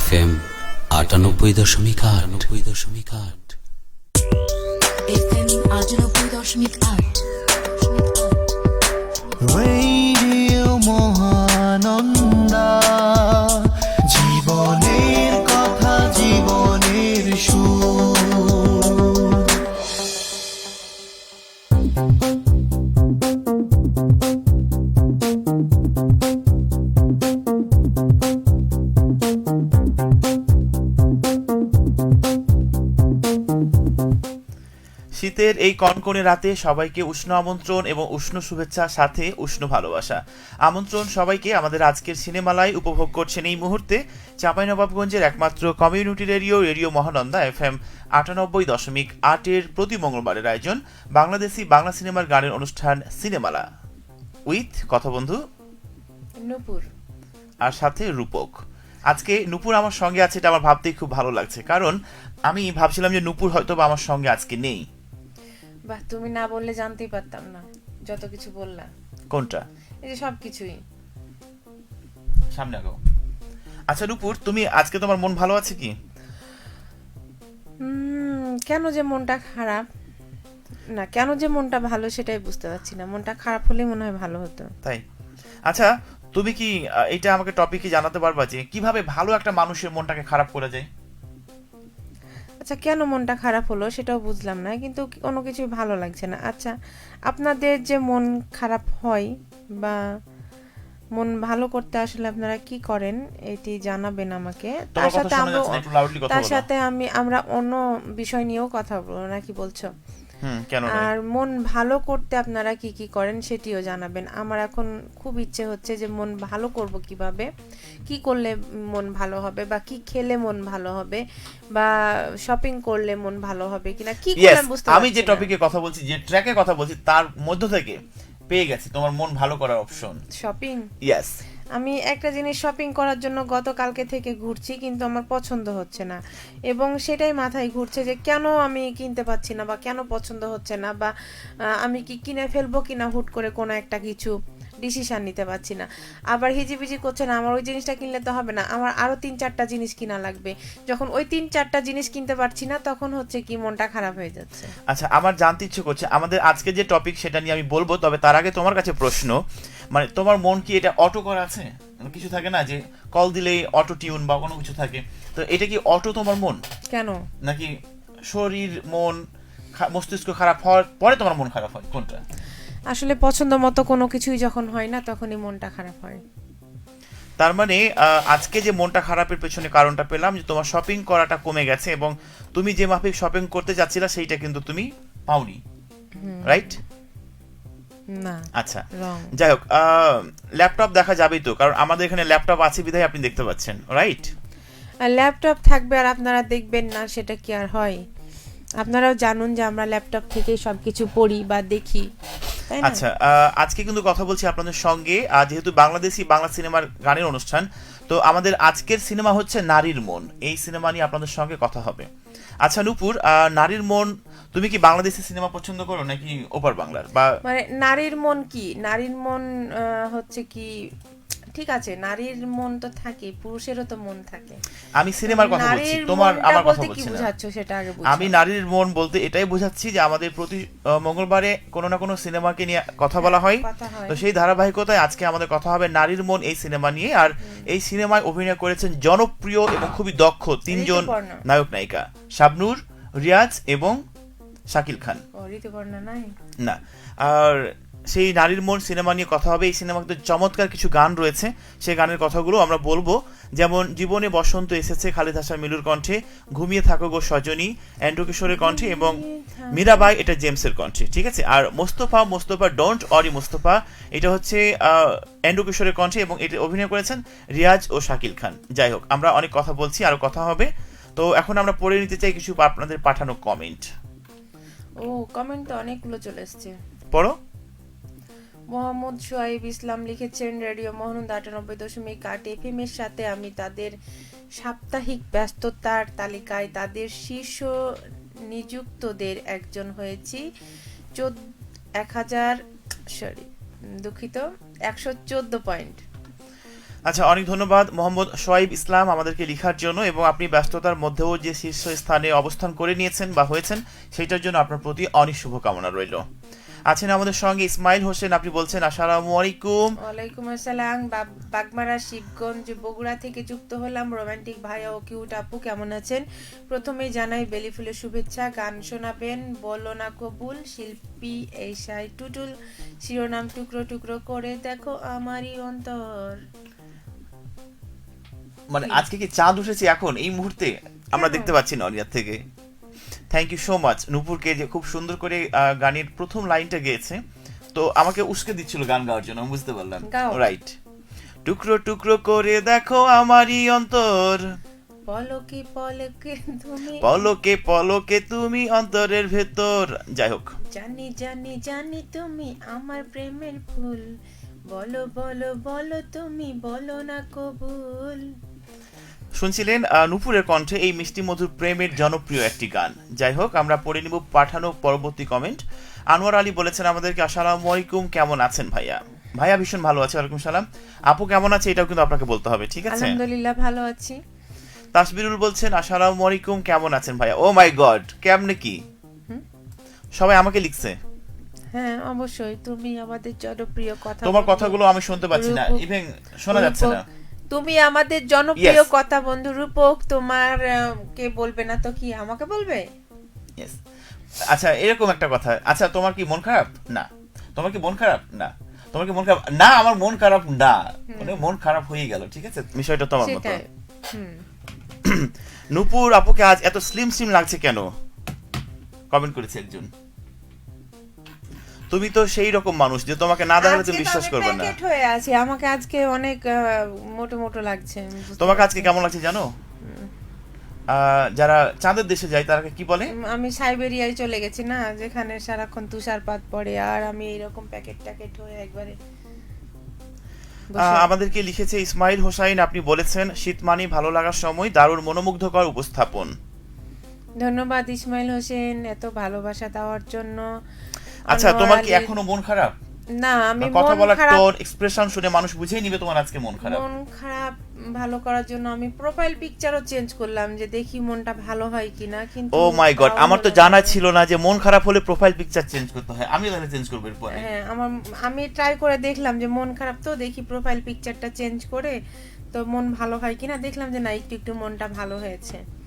FM 98.8 FM 98.8 radio Mahananda জীবনের কথা জীবনের সুর। শীতের এই কনকনে রাতে সবাইকে উষ্ণ আমন্ত্রণ এবং উষ্ণ শুভেচ্ছা, সাথে উষ্ণ ভালোবাসা। আমন্ত্রণ সবাইকে আমাদের আজকের সিনেমালায় উপভোগ করছেন এই মুহূর্তে চাঁপাইনবাবগঞ্জের একমাত্র কমিউনিটি রেডিও মহানন্দা FM 98.8 প্রতি মঙ্গলবারের আয়োজন বাংলাদেশি বাংলা সিনেমার গানের অনুষ্ঠান সিনেমালা উইথ কথা বন্ধু নূপুর আর সাথে রূপক। আজকে নূপুর আমার সঙ্গে আছে, এটা আমার ভাবতেই খুব ভালো লাগছে, কারণ আমি ভাবছিলাম যে নূপুর হয়তো বা আমার সঙ্গে আজকে নেই। বাহ, তুমি না বললে জানতেই পারতাম না, যত কিছু বললা। কোনটা? এই যে সবকিছুই। সামনে আগো। আচ্ছা নূপুর, তুমি আজকে তোমার মন ভালো আছে কি? কেন যে মনটা খারাপ, না কেন যে মনটা ভালো সেটাই বুঝতে পারছি না। মনটা খারাপ হলেই মনে হয় ভালো হতো। তাই? আচ্ছা তুমি কি এটা আমাকে টপিকে জানাতে পারবা যে কিভাবে ভালো একটা মানুষের মনটাকে খারাপ করে যায়? আচ্ছা, কেন মনটা খারাপ হলো সেটাও বুঝলাম না, কিন্তু কোনো কিছুই ভালো লাগছে না। আচ্ছা, আপনাদের যে মন খারাপ হয় বা মন ভালো করতে আসলে আপনারা কি করেন এটি জানাবেন আমাকে। তার সাথে আমরা অন্য বিষয় নিয়েও কথা বলবো, নাকি বলছো? কেন? আর মন ভালো করতে আপনারা কি কি করেন সেটিও জানাবেন। আমার এখন খুব ইচ্ছে হচ্ছে যে মন ভালো করব কিভাবে, কি করলে মন ভালো হবে, বা কি খেলে মন ভালো হবে, বা শপিং করলে মন ভালো হবে কিনা, কি করলে বুঝতে পারছি না। আমি যে টপিকে কথা বলছি, যে ট্র্যাকে কথা বলছি, তার মধ্য থেকে পেয়ে গেছি তোমার মন ভালো করার অপশন, শপিং। ইয়েস। আমি একটা জিনিস শপিং করার জন্য গতকালকে থেকে ঘুরছি, কিন্তু আমার পছন্দ হচ্ছে না, এবং সেটাই মাথায় ঘুরছে যে কেন আমি কিনতে পারছি না, বা কেন পছন্দ হচ্ছে না, বা আমি কি কিনে ফেলবো কিনা হুট করে কোনো একটা কিছু ডিসিশন নিতে পারছি না। আবার হিজিবিজি করছে না, আমার ওই জিনিসটা কিনলে তো হবে না, আমার আরো 3-4টা জিনিস কিনা লাগবে। যখন ওই 3-4টা জিনিস কিনতে পারছি না, তখন হচ্ছে কি মনটা খারাপ হয়ে যাচ্ছে। আচ্ছা, আমার জানতে ইচ্ছে করছে আমাদের আজকে যে টপিক সেটা নিয়ে আমি বলবো, তবে তার আগে তোমার কাছে প্রশ্ন, মানে তোমার মন কি এটা অটো করা আছে? কিছু থাকে না যে কল দিলেই অটো টিউন বা কোনো কিছু থাকে, তো এটা কি অটো তোমার মন? কেন? নাকি শরীর মন মস্তিষ্ক খারাপ হওয়ার পরে তোমার মন খারাপ হয়, কোনটা? আসলে পছন্দ মতো কোনো কিছুই যখন হয় না, তখনই মনটা খারাপ হয়। তার মানে আজকে যে মনটা খারাপের পেছনে কারণটা পেলাম যে তোমার শপিং করাটা কমে গেছে, এবং তুমি যে মাফিক শপিং করতে যাচ্ছিলা সেইটা কিন্তু তুমি পাওনি, রাইট? না। আচ্ছা, যাই হোক, ল্যাপটপ দেখা যাবেই তো, কারণ আমাদের এখানে ল্যাপটপ আছে বিধায় আপনি দেখতে পাচ্ছেন, রাইট? আর ল্যাপটপ থাকবে আর আপনারা দেখবেন না, সেটা কি আর হয়? আপনারাও জানুন যে আমরা ল্যাপটপ থেকে সবকিছু পড়ি বা দেখি, তাই না? আচ্ছা, আজকে কিন্তু কথা বলছি আপনাদের সঙ্গে, যেহেতু বাংলাদেশি বাংলা সিনেমার গানের অনুষ্ঠান, তো আমাদের আজকের সিনেমা হচ্ছে নারীর মন। এই সিনেমা নিয়ে আপনাদের সঙ্গে কথা হবে। আচ্ছা নূপুর, নারীর মন, তুমি কি বাংলাদেশি সিনেমা পছন্দ করো নাকি ওপার বাংলার? বা মানে নারীর মন কি? নারীর মন হচ্ছে কি, ঠিক আছে, নারীর মন তো থাকে, পুরুষেরও তো মন থাকে। আমি সিনেমার কথা বলছি, তোমার আমার কথা বলছি না। সেটা আগে আমি নারীর মন বলতে এটাই বোঝাচ্ছি যে আমাদের প্রতি মঙ্গলবারে কোনো না কোনো সিনেমাকে নিয়ে কথা বলা হয়, তো সেই ধারাবাহিকতায় আজকে আমাদের কথা হবে নারীর মন এই সিনেমা নিয়ে। আর এই সিনেমায় অভিনয় করেছেন জনপ্রিয় এবং খুবই দক্ষ 3জন নায়ক নায়িকা, শাবনূর, রিয়াজ এবং শাকিল খান। ঋতুপর্ণা নাই না। আর সেই নারীর মন সিনেমা নিয়ে কথা হবে। এই সিনেমাতে চমৎকার কিছু গান রয়েছে, সেই গানের কথাগুলো আমরা বলবো। যেমন জীবনে বসন্ত এসেছে খালিদ হাসান মিলুর কণ্ঠে, ঘুমিয়ে থাকো গো সজনী এন্ড্রু কিশোরের কণ্ঠে, এবং মীরাবাই এটা জেমসের কণ্ঠে, ঠিক আছে? আর মোস্তফা ডোন্ট অরি মোস্তফা, এটা হচ্ছে এন্ড্রু কিশোরের কণ্ঠে, এবং এটা অভিনয় করেছেন রিয়াজ ও শাকিল খান। যাই হোক, আমরা অনেক কথা বলছি, আরো কথা হবে। তো এখন আমরা পড়ে নিতে চাই কিছু আপনাদের পাঠানো কমেন্ট। ও, কমেন্ট তো অনেকগুলো চলে এসেছে, পড়ো। মোহাম্মদ সোহাইব ইসলাম লিখেছেন, রেডিও মহানন্দা 98.8 FM এর সাথে আমি তাদের সাপ্তাহিক ব্যস্ততার তালিকায় তাদের শীর্ষ নিযুক্তদের একজন হয়েছি। 114 পয়েন্ট। আচ্ছা, অনেক ধন্যবাদ মোহাম্মদ সোয়াইব ইসলাম আমাদেরকে লেখার জন্য, এবং আপনি ব্যস্ততার মধ্যেও যে শীর্ষ স্থানে অবস্থান করে নিয়েছেন বা হয়েছেন সেটার জন্য আপনার প্রতি অনেক শুভকামনা রইল। আছেন আমাদের সঙ্গে ইসমাইল হোসেন, আপনি বলছেন আসসালামু আলাইকুম। ওয়ালাইকুম আসসালাম। বাগমারা শিবগঞ্জ বগুড়া থেকে যুক্ত হলাম। রোমান্টিক ভাইয়া ও কিউট আপু কেমন আছেন? প্রথমেই জানাই বেলি ফুলের শুভেচ্ছা। গান শোনাবেন বলো না কবুল, শিল্পী এশাই টুটুল, শিরোনাম টুকরো টুকরো করে দেখো আমারই অন্তর। মানে আজকে কি চাঁদ উঠেছে এখন এই মুহূর্তে? আমরা কেন? দেখতে পাচ্ছি না অনিয়ার থেকে। থ্যাংক ইউ সো মাচ নূপুরকে, যে খুব সুন্দর করে গানের প্রথম লাইনটা গেয়েছে, তো আমাকে উস্কে দিচ্ছিল গান গাওয়ার জন্য, আমি বুঝতে পারলাম। গাও। রাইট। টুকরো টুকরো করে দেখো আমারই অন্তর, পলকে পলকে তুমি, পলকে পলকে তুমি অন্তরের ভেতর। যাই হোক, জানি জানি জানি তুমি আমার প্রেমের ফুল, বলো বলো বলো তুমি বলো না কবুল। শুনছিলেন নূপুরের কণ্ঠে এই মিষ্টি মধুর প্রেমের জনপ্রিয় একটি গান। যাই হোক, আমরা পড়ে নিব পাঠানো পরবর্তী কমেন্ট। আনোয়ার আলী বলেছেন আমাদেরকে আসসালামু আলাইকুম, কেমন আছেন ভাইয়া? ভাইয়া ভীষণ ভালো আছে, ওয়ালাইকুম সালাম। আপু কেমন আছে এটাও কিন্তু আপনাকে বলতে হবে, ঠিক আছে? আলহামদুলিল্লাহ ভালো আছি। তাসবিরুল বলছেন আসসালামু আলাইকুম, কেমন আছেন ভাইয়া? ও মাই গড, কেমনে কি সবাই আমাকে লিখছে। হ্যাঁ অবশ্যই, তুমি আমাদের জনপ্রিয় কথা তোমার বন্ধু। কথাগুলো আমি শুনতে পাচ্ছি না, রূপক- ইভেন শোনা যাচ্ছে না। তুমি আমাদের জনপ্রিয় Yes. কথা বন্ধু। রূপক তোমার কে বলবে না তো কি আমাকে বলবে? Yes. আচ্ছা, এরকম একটা কথা। আচ্ছা, তোমার কি মন খারাপ? না। তোমার কি মন খারাপ? না। তোমার কি মন খারাপ? না, আমার মন খারাপ না, মানে মন খারাপ হয়ে গেল, ঠিক আছে? বিষয়টা তোমার মতো। সেটাই। হুম। নূপুর আপুকে আজ এত স্লিম স্লিম লাগছে কেন? কমেন্ট করেছে একজন। তুমি তো সেই রকম মানুষ যে তোমাকে না দেখালে তুমি আজকে তো বিশ্বাস আমি করবে না। প্যাকেট হয়ে আছি, আমাকে আজকে অনেক মোটো মোটো লাগছে। আমি বুঝতে তোমাকে পারছি। আজকে কেমন লাগছে জানো? যারা চাঁদের দেশে যায় তারাকে কি বলে? আমি সাইবেরিয়ায় চলে গেছি না, যেখানে সারাক্ষণ তুষারপাত পড়ে, আর আমি এরকম প্যাকেট ট্যাকেট হয়ে একবারে আমাদেরকে লিখেছে ইসমাইল হোসাইন, আপনি বলেছেন শীত মানি ভালো লাগার সময়, দারুণ মনোমুগ্ধকর উপস্থাপন। ধন্যবাদ ইসমাইল হোসেন এত ভালোবাসা দেওয়ার জন্য। আচ্ছা, আনোয়ার তোমার কি আলীর- এখনো মন খারাপ? না, আমি কথা মন বলার খারাপ, টোন, এক্সপ্রেশন শুনে মানুষ বুঝেই নিবে তোমার আজকে মন খারাপ। মন খারাপ ভালো করার জন্য আমি প্রোফাইল পিকচারও চেঞ্জ করলাম, যে দেখি মনটা ভালো হয় কিনা, কিন্তু ও মাই গড, তাও আমার তো হলো না। জানা ছিল না যে মন খারাপ হলে প্রোফাইল পিকচার চেঞ্জ করতে হয়। আমি তাহলে চেঞ্জ করব এরপরে। হ্যাঁ, আমি ট্রাই করে দেখলাম যে মন খারাপ, তো দেখি প্রোফাইল পিকচারটা চেঞ্জ করে তো মন ভালো হয় কিনা, দেখলাম যে না, একটু একটু মনটা ভালো হয়েছে।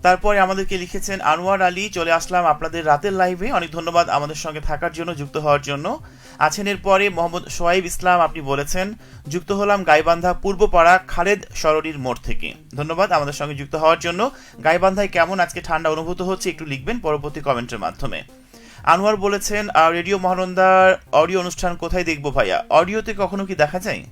তারপরে আমাদেরকে লিখেছেন আনোয়ার আলী, চলে আসলাম আপনাদের রাতের লাইভে, অনেক ধন্যবাদ আমাদের সঙ্গে থাকার জন্য, যুক্ত হওয়ার জন্য। আছেন এরপরে মোহাম্মদ সোয়াইব ইসলাম, আপনি বলেছেন যুক্ত হলাম গাইবান্ধা পূর্বপাড়া খালেদ সরণির মোড় থেকে। ধন্যবাদ আমাদের সঙ্গে যুক্ত হওয়ার জন্য। গাইবান্ধায় কেমন আজকে ঠান্ডা অনুভূত হচ্ছে একটু লিখবেন পরবর্তী কমেন্টের মাধ্যমে। আনোয়ার বলেছেন রেডিও মহানন্দার অডিও অনুষ্ঠান কোথায় দেখবো ভাইয়া? অডিওতে কখনো কি দেখা যায়?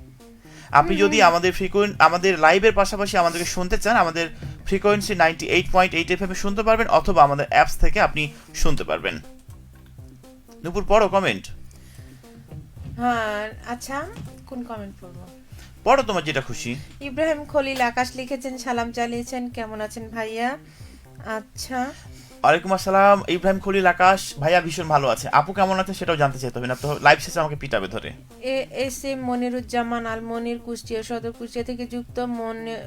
আপনি যদি আমাদের লাইভের পাশাপাশি আমাদেরকে শুনতে চান, আমাদের ফ্রিকোয়েন্সি 98.8 FM শুনতে পারবেন, অথবা আমাদের অ্যাপস থেকে আপনি শুনতে পারবেন। নূপুর পড়ো কমেন্ট, হ্যাঁ আচ্ছা, কোন কমেন্ট পড়বো? পড়ো তোমার যেটা খুশি। ইব্রাহিম খলিল আকাশ লিখেছেন, সালাম চালিয়েছেন, কেমন আছেন ভাইয়া? আচ্ছা, ওয়ালাইকুম আসসালাম ইব্রাহিম খলিল আকাশ, ভাইয়া ভীষণ ভালো আছে। আপু কেমন আছে সেটাও জানতে চাইতে হবে না তো, লাইভ শেষে আমাকে পিটাবে ধরে। এস এম মনিরুজ্জামান আল মনির, কুষ্টিয়া সদর, কুষ্টিয়া থেকে যুক্ত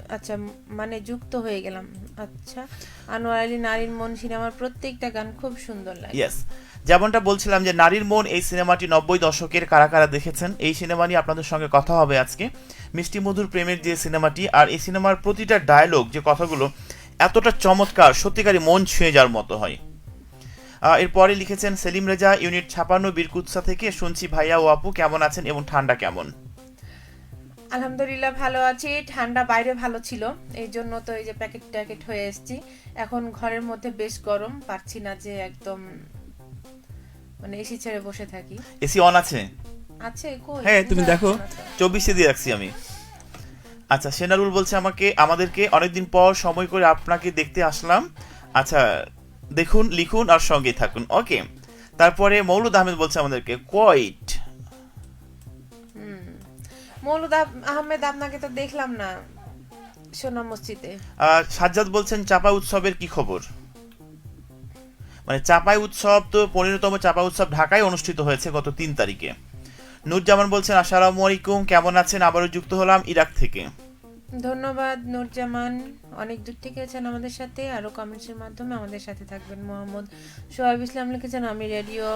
আচ্ছা মানে যুক্ত হয়ে গেলাম। আচ্ছা, আনোয়ার আলী, নারীর মন সিনেমার প্রত্যেকটা গান খুব সুন্দর লাগে। ইয়েস, যেমনটা বলছিলাম যে নারীর মন এই সিনেমাটি 90 দশকের কারা কারা দেখেছেন, এই সিনেমা নিয়ে আপনাদের সঙ্গে কথা হবে আজকে। মিষ্টি মধুর প্রেমের যে সিনেমাটি, আর এই সিনেমার প্রতিটা ডায়লগ, যে কথাগুলো এতটা চমৎকার, সত্যিকারই মন ছুঁয়ে যাওয়ার মতো হয়। এরপরে লিখেছেন সেলিম রেজা, ইউনিট 56 বীরকুৎসা থেকে, শুনছি ভাইয়া ও আপু কেমন আছেন এবং ঠান্ডা কেমন? আলহামদুলিল্লাহ ভালো আছি। ঠান্ডা বাইরে ভালো ছিল, এই জন্য তো এই যে প্যাকেট ট্যাকেট হয়ে এসেছি। এখন ঘরের মধ্যে বেশ গরম, পারছি না যে একদম মানে এসি ছেড়ে বসে থাকি। এসি অন আছে? আছে কই? হ্যাঁ তুমি বুঝা দেখো, যাচ্ছে না তো। 24 দিয়ে রাখছি আমি। আচ্ছা, সেনারুল বলছে আমাদেরকে অনেকদিন পর সময় করে আপনাকে দেখতে আসলাম। আচ্ছা, দেখুন, লিখুন আর সঙ্গে থাকুন, ওকে। তারপরে মৌলুদ আহমেদ বলছে আমাদেরকে কোয়াইট। মৌলুদ আহমেদ আপনাকে তো দেখলাম না সোনা মসজিদে। সাজ্জাদ বলছেন চাপাই উৎসবের কি খবর? মানে চাপাই উৎসব তো 15তম চাপাই উৎসব ঢাকায় অনুষ্ঠিত হয়েছে গত 3 তারিখে। নুরজামান বলছেন আসসালামু আলাইকুম, কেমন আছেন? আবারও যুক্ত হলাম ইরাক থেকে। ধন্যবাদ নুরজামান, অনেক দূর থেকে আছেন আমাদের সাথে, আরো কমেন্টসের মাধ্যমে আমাদের সাথে থাকবেন। মোহাম্মদ সোহাইব ইসলাম লিখেছেন আমি রেডিও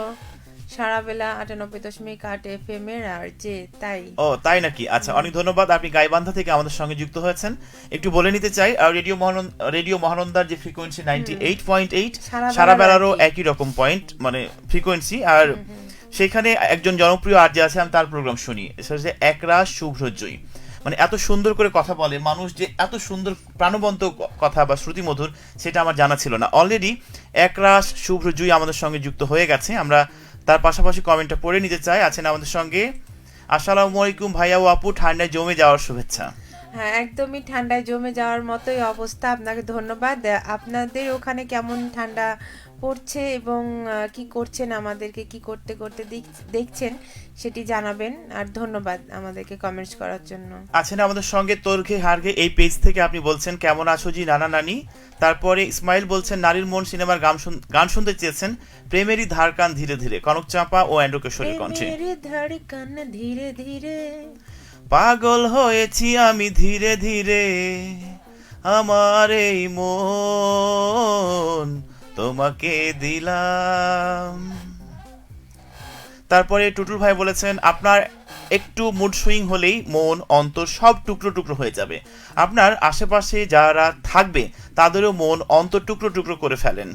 সারাবেলা 98.8 FM এর আর যে তাই। ও তাই নাকি? আচ্ছা, অনেক ধন্যবাদ, আপনি গাইবান্ধা থেকে আমাদের সঙ্গে যুক্ত হয়েছেন। একটু বলে নিতে চাই, রেডিও মহানন্দার যে ফ্রিকোয়েন্সি 98.8, সারা বেলারও একই রকম পয়েন্ট মানে ফ্রিকোয়েন্সি। আর সেখানে একজন জনপ্রিয় আরজে আছে, আমি তার প্রোগ্রাম শুনি, সেটা হচ্ছে একরাশ শুভ্রজয়ী। মানে এত সুন্দর করে কথা বলে মানুষ, যে এত সুন্দর প্রাণবন্ত কথা বা শ্রুতিমধুর, সেটা আমার জানা ছিল না। অলরেডি একরাশ শুভ্রজয়ী আমাদের সঙ্গে যুক্ত হয়ে গেছে। আমরা তার পাশাপাশি কমেন্টটা পড়ে নিতে চাই। আছেন আমাদের সঙ্গে আসসালামু আলাইকুম ভাইয়া ও আপু, ঠান্ডায় জমে যাওয়ার শুভেচ্ছা। হ্যাঁ, একদমই ঠান্ডায় জমে যাওয়ার মতোই অবস্থা। আপনাকে ধন্যবাদ। আপনাদের ওখানে কেমন ঠান্ডা পড়ছে এবং কি করছেন, আমাদেরকে কি করতে করতে দেখছেন সেটি জানাবেন। আর ধন্যবাদ আমাদেরকে কমেন্টস করার জন্য। আছেন আমাদের সঙ্গে তোরঘে হারঘে এই পেজ থেকে, আপনি বলছেন কেমন আছো জি নানা নানি। তারপরে ইসমাইল বলছেন নারীর মন সিনেমার গান শুনতে চেয়েছেন, প্রেমেরই ধার কান ধীরে ধীরে, কনক চাঁপা ও এন্ড্রু কিশোরের কণ্ঠে। প্রেমেরই ধার কান ধীরে ধীরে, পাগল হয়েছি আমি ধীরে ধীরে, আমার এই মন তোমাকে দিলাম। তারপরে টুটুল ভাই বলেছেন আপনার একটু মুড সুইং হলেই মন অন্তর সব টুকরো টুকরো হয়ে যাবে, আপনার আশেপাশে যারা থাকবে তাদেরও মন অন্তর টুকরো টুকরো করে ফেলেন।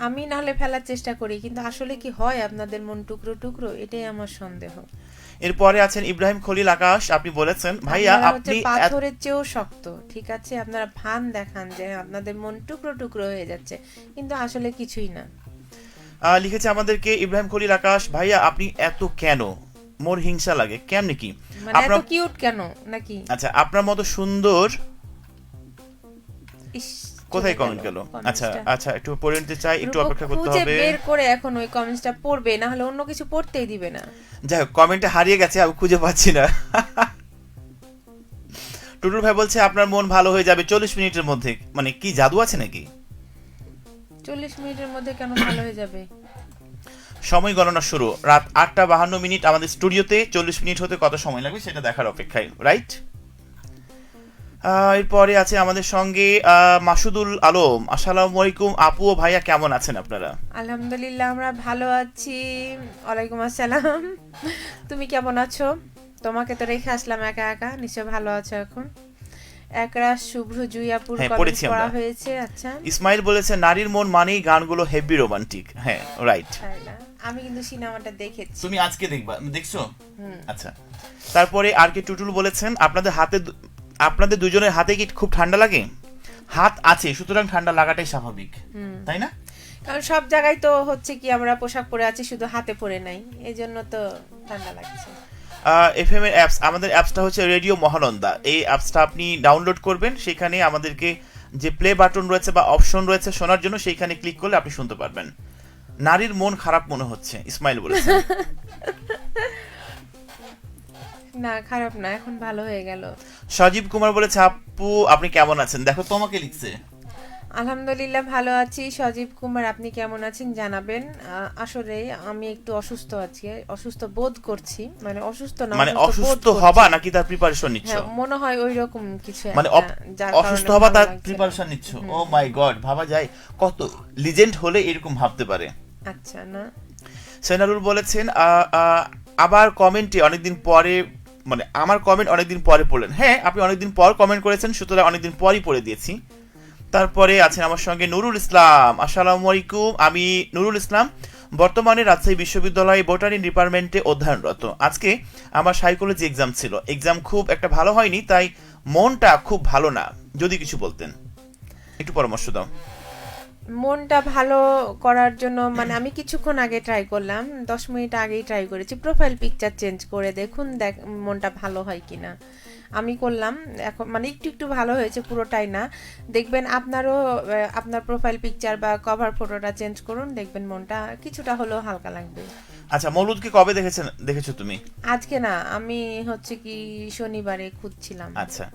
আমি নাহলে ফেলার চেষ্টা করি, কিন্তু আসলে কি হয় আপনাদের মন টুকরো টুকরো, এটাই আমার সন্দেহ। এরপরে আছেন ইব্রাহিম খলিল আকাশ, আপনি বলেছেন ভাইয়া আপনি পাথরের চেয়েও শক্ত, ঠিক আছে, আপনারা ভান দেখান যে আপনাদের মন টুকরো টুকরো হয়ে যাচ্ছে, কিন্তু আসলে কিছুই না। লিখেছে আমাদেরকে ইব্রাহিম খলিল আকাশ, ভাইয়া আপনি এত কেন, মোর হিংসা লাগে কেমনে কি, মানে এত কিউট কেন নাকি? আচ্ছা আপনার মতো সুন্দর, ইস, কোথায় কমেন্ট গেল? আচ্ছা আচ্ছা একটু পড়ে নিতে চাই, একটু অপেক্ষা করতে খুঁজে হবে। বের করে এখন ওই কমেন্টসটা পড়বে, না হলে অন্য কিছু পড়তেই দিবে না। যাই হোক, কমেন্টে হারিয়ে গেছে, আমি খুঁজে পাচ্ছি না। টুটুল ভাই বলছে আপনার মন ভালো হয়ে যাবে 40 মিনিটের মধ্যে, মানে কি জাদু আছে নাকি? 40 মিনিটের মধ্যে কেন ভালো হয়ে যাবে? সময় গণনা শুরু রাত 8:52, আমাদের স্টুডিওতে 40 মিনিট হতে কত সময় লাগবে সেটা দেখার অপেক্ষায়, রাইট? এরপরে আছে আমাদের সঙ্গে মাসুদুল আলম, আসসালামু আলাইকুম আপু ও ভাইয়া, কেমন আছেন আপনারা? আলহামদুলিল্লাহ আমরা ভালো আছি। ওয়ালাইকুম আসসালাম, তুমি কেমন আছো? তোমাকে তো রেখে আসলাম একা একা, নিশ্চয় ভালো আছো এখন। একরাশ শুভ্র জুইয়াপুর কমেন্ট করা হয়েছে। আচ্ছা, ইসমাইল বলেছে নারীর মন মানেই গানগুলো হেভি রোমান্টিক। হ্যাঁ রাইট, আমি কিন্তু সিনেমাটা দেখেছি। তুমি আজকে দেখছো? আচ্ছা, তারপরে আর কে টুটুল বলেছেন আপনাদের দুজনের হাতে কি খুব ঠান্ডা লাগে? হাত আছে, সুতরাং ঠান্ডা লাগাটাই স্বাভাবিক, তাই না? কারণ সব জায়গায় তো হচ্ছে কি আমরা পোশাক পরে আছি, শুধু হাতে পরে নাই, এই জন্য তো ঠান্ডা লাগছে। এফএম এর অ্যাপস, আমাদের অ্যাপসটা হচ্ছে রেডিও মহানন্দা। এই অ্যাপসটা আপনি ডাউনলোড করবেন, সেখানে আমাদেরকে যে প্লে বাটন রয়েছে বা অপশন রয়েছে শোনার জন্য, সেইখানে ক্লিক করলে আপনি শুনতে পারবেন। নারীর মন খারাপ মনে হচ্ছে, ইসমাইল বলেছে। না খারাপ না, এখন ভালো হয়ে গেল। সজীব কুমার বলেছে আপু আপনি কেমন আছেন, দেখো তোমাকে লিখছে। আলহামদুলিল্লাহ ভালো আছি। সজীব কুমার আপনি কেমন আছেন জানাবেন। আসলে আমি একটু অসুস্থ আছি, অসুস্থ বোধ করছি, মানে অসুস্থ না, মানে অসুস্থ হবা নাকি তার প্রিপারেশন নিচ্ছ? হ্যাঁ মনে হয় ওই রকম কিছু, মানে অসুস্থ হবা তার প্রিপারেশন নিচ্ছ। ও মাই গড, ভাবা যায় কত লিজেন্ড হলে এরকম ভাবতে পারে। আচ্ছা না, সেনারুল বলেছেন আবার কমেন্টে অনেকদিন পরে, মানে আমার কমেন্ট অনেকদিন পরে পড়লেন। হ্যাঁ আপনি অনেকদিন পর কমেন্ট করেছেন, সুতরাং অনেকদিন পরই পড়ে দিয়েছি। তারপরে আছেন আমার সঙ্গে নুরুল ইসলাম, আসসালামু আলাইকুম, আমি নুরুল ইসলাম, বর্তমানে রাজশাহী বিশ্ববিদ্যালয়ে বোটানি ডিপার্টমেন্টে অধ্যয়নরত। আজকে আমার সাইকোলজি এক্সাম ছিল, এক্সাম খুব একটা ভালো হয়নি, তাই মনটা খুব ভালো না, যদি কিছু বলতেন, একটু পরামর্শ দাও। মনটা ভালো করার জন্য মানে আমি কিছুক্ষণ আগে ট্রাই করলাম, 10 মিনিট আগেই ট্রাই করেছি, প্রোফাইল পিকচার চেঞ্জ করে দেখুন মনটা ভালো হয় কিনা। আমি করলাম, এখন মানে একটু একটু ভালো হয়েছে, পুরোটাই না। দেখবেন আপনারও আপনার প্রোফাইল পিকচার বা কভার ফটোটা চেঞ্জ করুন, দেখবেন মনটা কিছুটা হলেও হালকা লাগবে। আচ্ছা, মৌলুদকে কবে দেখেছো তুমি? আজকে না, আমি হচ্ছে কি শনিবারে খুঁজছিলাম। আচ্ছা,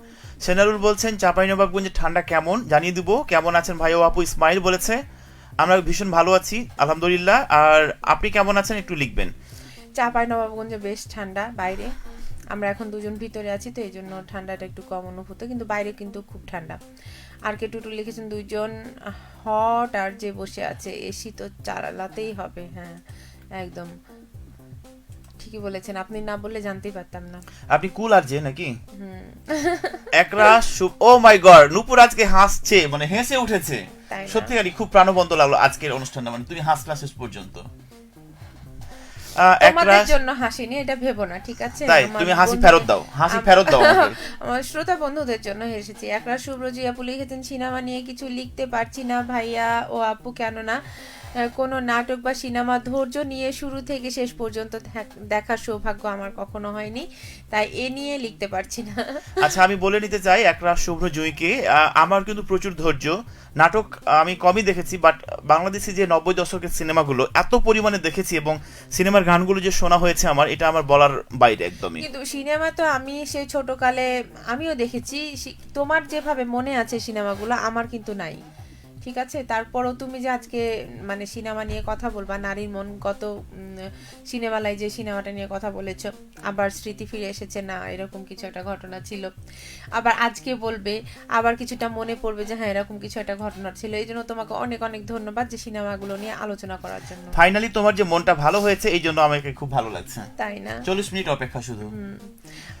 সেনারুল বলছেন চাঁপাইনবাবগঞ্জে ঠান্ডা কেমন জানিয়ে দিব, কেমন আছেন ভাই ও আপু? ইসমাইল বলেছে আমরা ভীষণ ভালো আছি আলহামদুলিল্লাহ। আর আপনি কেমন আছেন একটু লিখবেন। চাঁপাইনবাবগঞ্জে বেশ ঠান্ডা বাইরে, আমরা এখন দুজন ভিতরে আছি তো এই জন্য ঠান্ডাটা একটু কম অনুভূত, কিন্তু বাইরে কিন্তু খুব ঠান্ডা। আর কে টুটু লিখেছেন দুইজন হট আর যে বসে আছে এসি তো চালাতেই হবে। হ্যাঁ একদম ঠিকই বলেছেন, আপনি না বললে জানতেই পারতাম না। আপনি কুল আর যে নাকি একরাশ ও মাই গড, নূপুর আজকে হাসছে, মানে হেসে উঠেছে। তাই না? সত্যিকারই খুব প্রাণবন্ত লাগলো আজকের অনুষ্ঠানটা, মানে তুমি হাসলা শেষ পর্যন্ত। তোমাদের একরাশ জন্য হাসিনি এটা ভেবো না, ঠিক আছে? তাই আমার তুমি হাসি বন্ধু- ফেরত দাও, হাসি ফেরত দাও আমাকে। আমার শ্রোতা বন্ধুদের জন্য হেসেছি। একরাশ শুভ্রজি আপু লিখেছেন সিনেমা নিয়ে কিছু লিখতে পারছি না ভাইয়া ও আপু, কেননা কোনো নাটক বা সিনেমা ধৈর্য নিয়ে শুরু থেকে শেষ পর্যন্ত দেখার সৌভাগ্য আমার কখনো হয়নি, তাই এ নিয়ে লিখতে পারছি না। আচ্ছা আমি বলে নিতে চাই একরাশ শুভ্র জয়ীকে, আমার কিন্তু প্রচুর ধৈর্য। নাটক আমি কমই দেখেছি, বাট বাংলাদেশি যে 90 দশকের সিনেমাগুলো এত পরিমাণে দেখেছি এবং সিনেমার গানগুলো যে শোনা হয়েছে আমার, এটা আমার বলার বাইরে একদমই। কিন্তু সিনেমা তো আমি সেই ছোটকালে আমিও দেখেছি, তোমার যেভাবে মনে আছে সিনেমাগুলো আমার কিন্তু নাই, ঠিক আছে? তারপরও তুমি যে আজকে মানে সিনেমা নিয়ে কথা বলবা, নারীর মন, গত সিনেমালায় যে সিনেমাটা নিয়ে কথা বলেছ, আবার স্মৃতি ফিরে এসেছে না এরকম কিছু একটা ঘটনা ছিল, আবার আজকে বলবে আবার কিছুটা মনে পড়বে যে হ্যাঁ এরকম কিছু একটা ঘটনা ছিল। এই জন্য তোমাকে অনেক অনেক ধন্যবাদ যে সিনেমাগুলো নিয়ে আলোচনা করার জন্য। ফাইনালি তোমার যে মনটা ভালো হয়েছে এই জন্য আমাকে খুব ভালো লাগছে। তাই না? 40 মিনিট অপেক্ষা শুধু।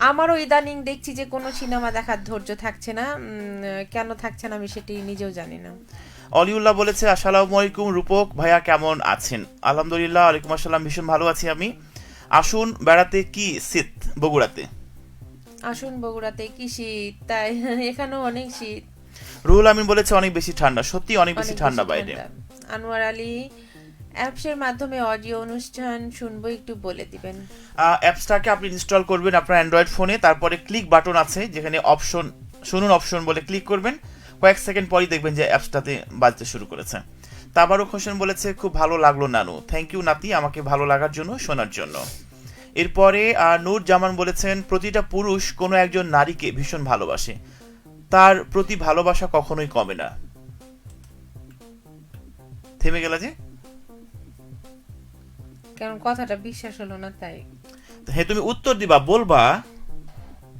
আমারও ইদানিং দেখছি যে কোনো সিনেমা দেখার ধৈর্য থাকছে না, কেন থাকছে না আমি সেটি নিজেও জানি না। অলিউল্লাহ বলেছে আসসালামু আলাইকুম রূপক ভাইয়া কেমন আছেন? আলহামদুলিল্লাহ, ওয়ালাইকুম আসসালাম, ভীষণ ভালো আছি আমি। আসুন বেড়াতে কি শীত বগুড়াতে? আসুন বগুড়াতে কি শীত, তাই এখানেও অনেক শীত। রুহুল আমিন বলেছে অনেক বেশি ঠান্ডা, সত্যি অনেক বেশি অনেক ঠান্ডা বেশি বাইরে। ঠান্ডা। আনোয়ার আলী অ্যাপসের মাধ্যমে অডিও অনুষ্ঠান শুনবো, একটু বলে দিবেন। অ্যাপসটাকে আপনি ইনস্টল করবেন আপনার অ্যান্ড্রয়েড ফোনে, তারপরে ক্লিক বাটন আছে যেখানে অপশন, শুনুন অপশন বলে ক্লিক করবেন, কয়েক সেকেন্ড পরই দেখবেন যে অ্যাপসটাতে বাজতে শুরু করেছে। তাবারুক হোসেন বলেছে খুব ভালো লাগলো নানু, থ্যাংক ইউ নাতি আমাকে ভালো লাগার জন্য, শোনার জন্য। এরপরে নূর জামান বলেছেন প্রতিটা পুরুষ কোনো একজন নারীকে ভীষণ ভালোবাসে, তার প্রতি ভালোবাসা কখনোই কমে না। থেমে গেল যে, কারণ কথাটা বিশ্বাস হলো না তাই। হ্যাঁ তুমি উত্তর দিবা, বলবা।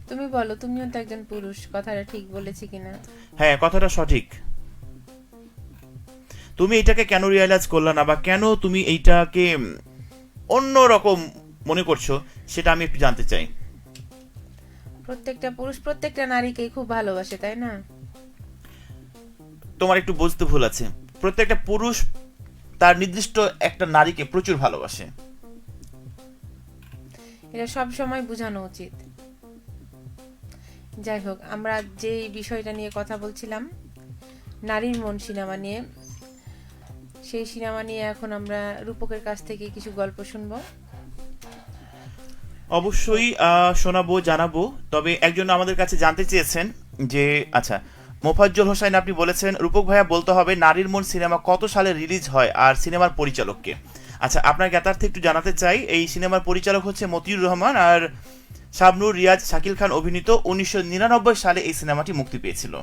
তুমি বলো, তুমিও তো একজন পুরুষ, কথাটা ঠিক বলেছি কিনা? হ্যাঁ কথাটা সঠিক। তুমি এটাকে কেন রিয়ালাইজ করলে না, বা কেন তুমি এইটাকে অন্য রকম মনে করছো, সেটা আমি একটু জানতে চাই। প্রত্যেকটা পুরুষ প্রত্যেকটা নারীকেই খুব ভালোবাসে, তাই না? তোমার একটু বুঝতে ভুল আছে, প্রত্যেকটা পুরুষ তার নির্দিষ্ট একটা নারীকে প্রচুর ভালোবাসে। এটা সব সময় বোঝানো উচিত। যাই হোক, আমরা যে বিষয়টা নিয়ে কথা বলছিলাম নারীর মন সিনেমা নিয়ে, সেই সিনেমা নিয়ে এখন আমরা রূপকের কাছ থেকে কিছু গল্প শুনবো। অবশ্যই শোনাবো, জানাবো। তবে একজন আমাদের কাছে জানতে চেয়েছেন যে, আচ্ছা মোফাজ্জল হোসেন আপনি বলেছেন রূপক ভাইয়া বলতে হবে নারীর মন সিনেমা কত সালে রিলিজ হয় আর সিনেমার পরিচালককে। আচ্ছা আপনার জ্ঞাতার্থে একটু জানাতে চাই, এই সিনেমার পরিচালক হচ্ছে মতিউর রহমান, আর শাবনুর রিয়াজ শাকিল খান অভিনীত 1999 সালে এই সিনেমাটি মুক্তি পেয়েছিল।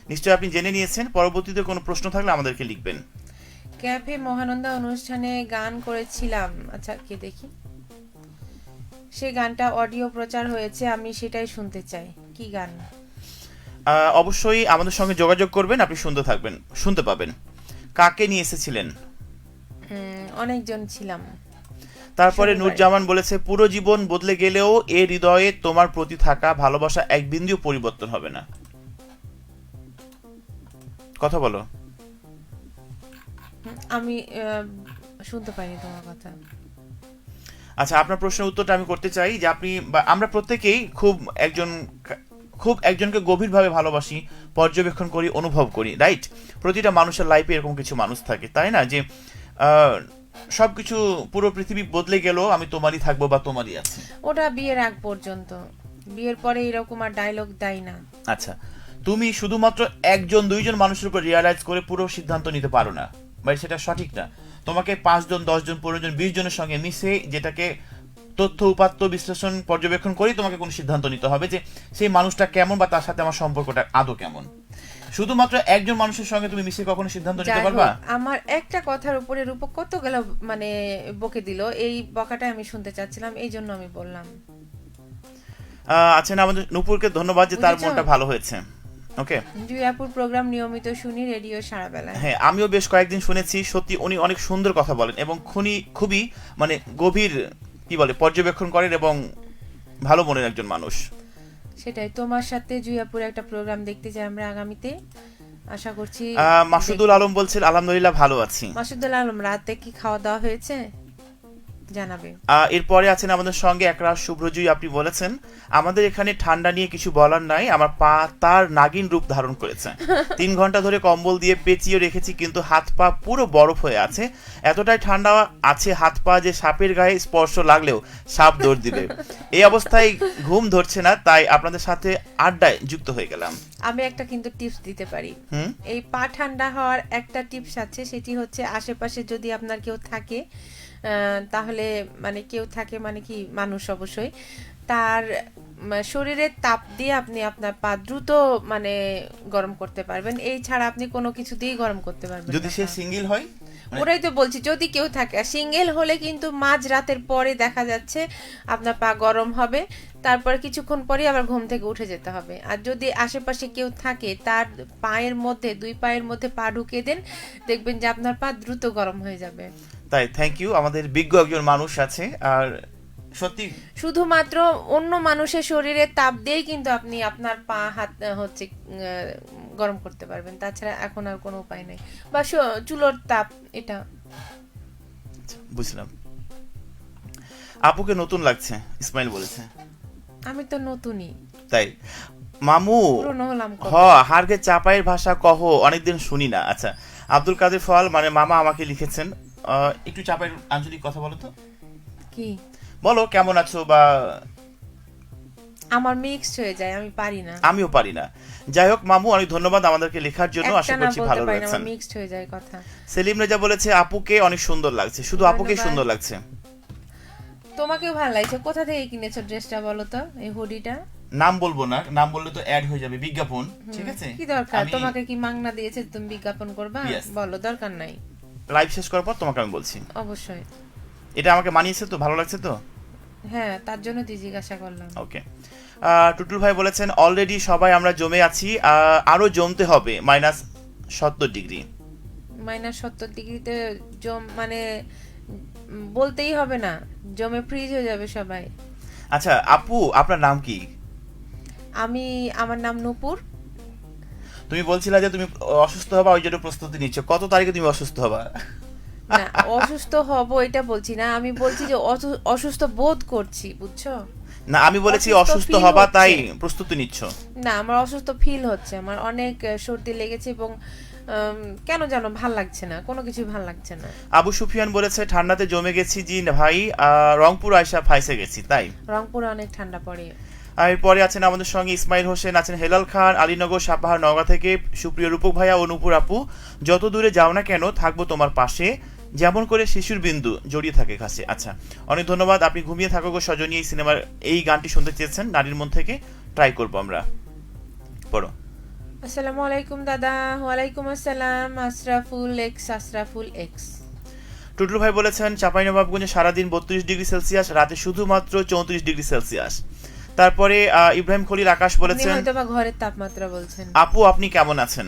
নিশ্চয়ই আপনি জেনে নিয়েছেন। পরবর্তীতে কোনো প্রশ্ন থাকলে আমাদেরকে লিখবেন। ক্যাফে মহানন্দা অনুষ্ঠানে গান করেছিলাম, আচ্ছা কে দেখি, সেই গানটা অডিও প্রচার হয়েছে, আমি সেটাই শুনতে চাই। কি গান? অবশ্যই আমাদের সঙ্গে যোগাযোগ করবেন, আপনি শুনতে পাবেন। কাকে নিয়ে এসেছিলেন? অনেকজন ছিলাম। তারপরে নূরজামান বলেছে পুরো জীবন বদলে গেলেও এ হৃদয়ে তোমার প্রতি থাকা ভালোবাসা এক বিন্দুও পরিবর্তন হবে না। কথা বলো। আমি শুনতে পাইনি তোমার কথা। আচ্ছা আপনার প্রশ্নের উত্তরটা আমি করতে চাই যে আপনি বা আমরা প্রত্যেকেই খুব একজনকে গভীরভাবে ভালোবাসি, পর্যবেক্ষণ করি, অনুভব করি, রাইট? প্রতিটা মানুষের লাইফে এরকম কিছু মানুষ থাকে, তাই না? যে সবকিছু পুরো পৃথিবী বদলে গেলেও আমি তোমারই থাকবো বা তোমারই আছি। ওটা বিয়ের আগ পর্যন্ত, বিয়ের পরে এরকম আর ডায়লগ দেয় না। আচ্ছা তুমি শুধুমাত্র একজন দুইজন মানুষের উপর রিয়ালাইজ করে পুরো সিদ্ধান্ত নিতে পারো না, মানে সেটা সঠিক না। তোমাকে 5 জন 10 জন 15 জন 20 জনের সঙ্গে মিশে, যেটাকে তথ্য উপাত্ত বিশ্লেষণ পর্যবেক্ষণ করেই তোমাকে কোনো সিদ্ধান্ত নিতে হবে যে সেই মানুষটা কেমন বা তার সাথে আমার সম্পর্কটা আদৌ কেমন। শুধুমাত্র একজন মানুষের সঙ্গে তুমি মিশে কখনো সিদ্ধান্ত নিতে যাই হোক, পারবা? আমার একটা কথার উপরে রূপক কতগুলো মানে বকে দিল, এই বকাটা আমি শুনতে চাচ্ছিলাম, এই জন্য আমি বললাম। আচ্ছা না, আমাদের নূপুরকে ধন্যবাদ যে তার বুঝেছো? মনটা ভালো হয়েছে। ওকে, জুয়াপুর প্রোগ্রাম নিয়মিত শুনি রেডিও সারা বেলায়। হ্যাঁ আমিও বেশ কয়েকদিন শুনেছি, সত্যি উনি অনেক সুন্দর কথা বলেন এবং খুবই মানে গভীর কি বলে পর্যবেক্ষণ করেন এবং ভালো মনের একজন মানুষ। সেটাই, তোমার সাথে জুয়াপুর একটা প্রোগ্রাম দেখতে চাই আমরা আগামীতে, আশা করছি। মাসুদুল আলম বলছেন আলহামদুলিল্লাহ ভালো আছি। মাসুদুল আলম, রাতে কি খাওয়া দাওয়া হয়েছে জানাবে। এরপরে আছেন আমাদের সঙ্গে একরাশ শুভ্রজয়ী, আপনি বলেছেন আমাদের এখানে ঠান্ডা নিয়ে কিছু বলার নাই, আমার পা তার নাগিন রূপ ধারণ করেছে। 3 ঘন্টা ধরে কম্বল দিয়ে পেঁচিয়ে রেখেছি কিন্তু হাত পা পুরো বরফ হয়ে আছে, এতটাই ঠান্ডা আছে হাত পা যে সাপের গায়ে স্পর্শ লাগলেও সাপ দৌড় দিবে। এই অবস্থায় ঘুম ধরছে না, তাই আপনাদের সাথে আড্ডায় যুক্ত হয়ে গেলাম। আমি একটা কিন্তু টিপস দিতে পারি। হুম, এই পা ঠান্ডা হওয়ার একটা টিপস আছে, সেটি হচ্ছে আশেপাশে যদি আপনার কেউ থাকে, তাহলে মানে কেউ থাকে মানে কি মানুষ অবশ্যই, তার শরীরের তাপ দিয়ে আপনি আপনার পা দ্রুত মানে গরম করতে পারবেন, এই ছাড়া আপনি কোনো কিছু দিয়েই গরম করতে পারবেন যদি না সে পা। সিঙ্গেল হয়, ওরাই তো বলছি, যদি কেউ থাকে। সিঙ্গেল হলে কিন্তু মাঝ রাতের পরে দেখা যাচ্ছে আপনার পা গরম হবে, তারপর কিছুক্ষণ পরে আবার ঘুম থেকে উঠে যেতে হবে। আর যদি আশেপাশে কেউ থাকে, তার পায়ের মধ্যে, 2 পায়ের মধ্যে পা ঢুকিয়ে দেন, দেখবেন যে আপনার পা দ্রুত গরম হয়ে যাবে। তাই থ্যাংক ইউ, আমাদের বিজ্ঞ একজন মানুষ আছে। আর সত্যি শুধুমাত্র অন্য মানুষের শরীরে তাপ দিয়েই কিন্তু আপনি আপনার পা হাত হচ্ছে গরম করতে পারবেন, তাছাড়া এখন আর কোনো উপায় নেই। বা চুলোর তাপ, এটা বুঝলাম। আপুকে নতুন লাগছে ইসমাইল বলেছে। আমি তো নতুনই, তাই মামু পুরনো হলাম কবে? হারকে চাপাইয়ের ভাষা কহ, অনেকদিন শুনি না। আচ্ছা, আব্দুল কাদের ফল মানে মামা আমাকে লিখেছেন, একটু চাপাইয়ের আঞ্চলিক কথা বলো তো, কি বলো কেমন আছো বা। আমার মিক্সড হয়ে যায়, আমি পারি না। আমিও পারি না। যাই হোক মামু, অনেক ধন্যবাদ আমাদেরকে লেখার জন্য, আশা একটা না করছি বলতে ভালো পারি না, লাগছে। আমার মিক্সড হয়ে যায় কথা। সেলিম রেজা বলেছে আপুকে অনেক সুন্দর লাগছে, শুধু আপুকেই ধন্যবাদ। সুন্দর লাগছে। তোমাকেও ভালো লাগছে, কোথা থেকে কিনেছো ড্রেসটা বলো তো, এই হুডিটা? নাম বলবো না, নাম বললে তো অ্যাড হয়ে যাবে, বিজ্ঞাপন। ঠিক আছে, কি দরকার, আমি তোমাকে কি মাংনা দিয়েছে তুমি বিজ্ঞাপন করবা? Yes. বলো, দরকার নাই। লাইভ শেষ করার পর তোমাকে আমি বলছি। অবশ্যই, এটা আমাকে মানিয়েছে তো, ভালো লাগছে তো। হ্যাঁ, তার জন্য তুই জিজ্ঞাসা করলাম। ওকে, টুটুল ভাই বলেছেন অলরেডি সবাই আমরা জমে আছি, আরো জমতে হবে -70 ডিগ্রি। -70 ডিগ্রিতে মানে বলতেই হবে না, জমে ফ্রিজ হয়ে যাবে সবাই। আচ্ছা আপু, আপনার নাম কি? আমার নাম নূপুর। তুমি বলছিলা যে তুমি অসুস্থ হবা, ওই জন্য প্রস্তুতি নিচ্ছ। কত তারিখে তুমি অসুস্থ হবা? না, অসুস্থ হব এটা বলছি না, আমি বলছি যে অসুস্থ বোধ করছি, বুঝছো? না, আমি বলেছি অসুস্থ অসুস্থ feel হবা তাই হচ্ছে। প্রস্তুতি নিচ্ছ। না, আমার অসুস্থ ফিল হচ্ছে, আমার অনেক সর্দি লেগেছে এবং কেন জানো ভাল লাগছে না, কোনো কিছু ভাল লাগছে না। আবু সুফিয়ান বলেছে ঠান্ডাতে জমে গেছি জি ভাই, রংপুর আয়সা ফাইসে গেছি তাই। রংপুরে অনেক ঠান্ডা পড়ে। আর এরপরে আছেন আমাদের সঙ্গে ইসমাইল হোসেন, আছেন হেলাল খান, আলীনগর, সাপাহার, নওগাঁ থেকে সুপ্রিয় রূপক ভাইয়া ও নূপুর আপু, যত দূরে যাও না কেন থাকবো তোমার পাশে, যেমন করে শিশুর বিন্দু জড়িয়ে থাকে কাছে। আচ্ছা, অনেক ধন্যবাদ। আপনি ঘুমিয়ে থাকো গো সজনী, এই সিনেমার এই গানটি শুনতে চেয়েছেন, নারীর মন থেকে, ট্রাই করবো আমরা। পড়ো। আসসালামু আলাইকুম দাদা। ওয়ালাইকুম আসসালাম। আশরাফুল এক্স। টুটুল ভাই বলেছেন চাঁপাইনবাবগঞ্জে সারাদিন 32 ডিগ্রি সেলসিয়াস, রাতে শুধুমাত্র 34 ডিগ্রি সেলসিয়াস। তারপরে ইব্রাহিম খলিল আকাশ আপনি বলেছেন হয়তো বা ঘরের তাপমাত্রা বলছেন। আপু আপনি কেমন আছেন?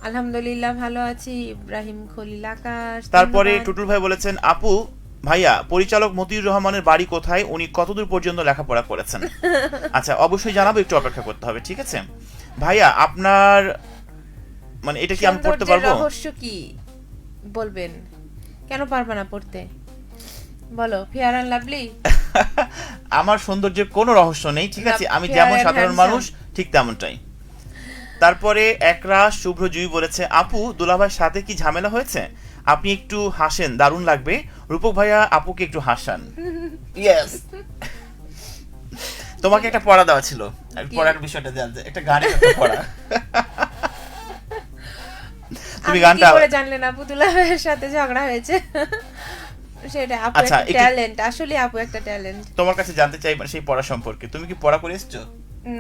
আলহামদুলিল্লাহ ভালো আছি। ইব্রাহিম খলিল আকাশ। তারপরে ধন্যবাদ। টুটুল ভাই বলেছেন আপু ভাইয়া পরিচালক মতিউর রহমানের বাড়ি কোথায়, উনি কতদূর পর্যন্ত লেখাপড়া করেছেন? আচ্ছা, অবশ্যই জানাবো, একটু অপেক্ষা করতে হবে। ঠিক আছে ভাইয়া, আপনার মানে এটা কি আমি পড়তে সৌন্দর্যের পারবো? রহস্য কি বলবেন? কেন পারবে না পড়তে? বলো, ফেয়ার অ্যান্ড লাভলি। আমার সৌন্দর্যের কোনো রহস্য নেই, ঠিক আছে, আমি Fair যেমন and সাধারণ handsome. মানুষ ঠিক তেমনটাই। তারপরে একরাশ শুভ্রজয়ী বলেছে আপু দুলাভাইয়ের সাথে কি ঝামেলা হয়েছে, আপনি একটু হাসেন, দারুণ লাগবে। রূপক ভাইয়া আপুকে একটু হাসান। ইয়েস, তোমাকে একটা পড়া দেওয়া ছিল, পড়ার বিষয়টা জানতে, একটা গানের একটা পড়া। তুমি আপনি গানটা কি করে জানলেন আপু দুলাভাইয়ের সাথে ঝগড়া হয়েছে? সেটা আপু আচ্ছা, একটা ট্যালেন্ট, আসলে আপু একটা ট্যালেন্ট। তোমার কাছে জানতে চাই মানে সেই পড়া সম্পর্কে, তুমি কি পড়া করে এসছো?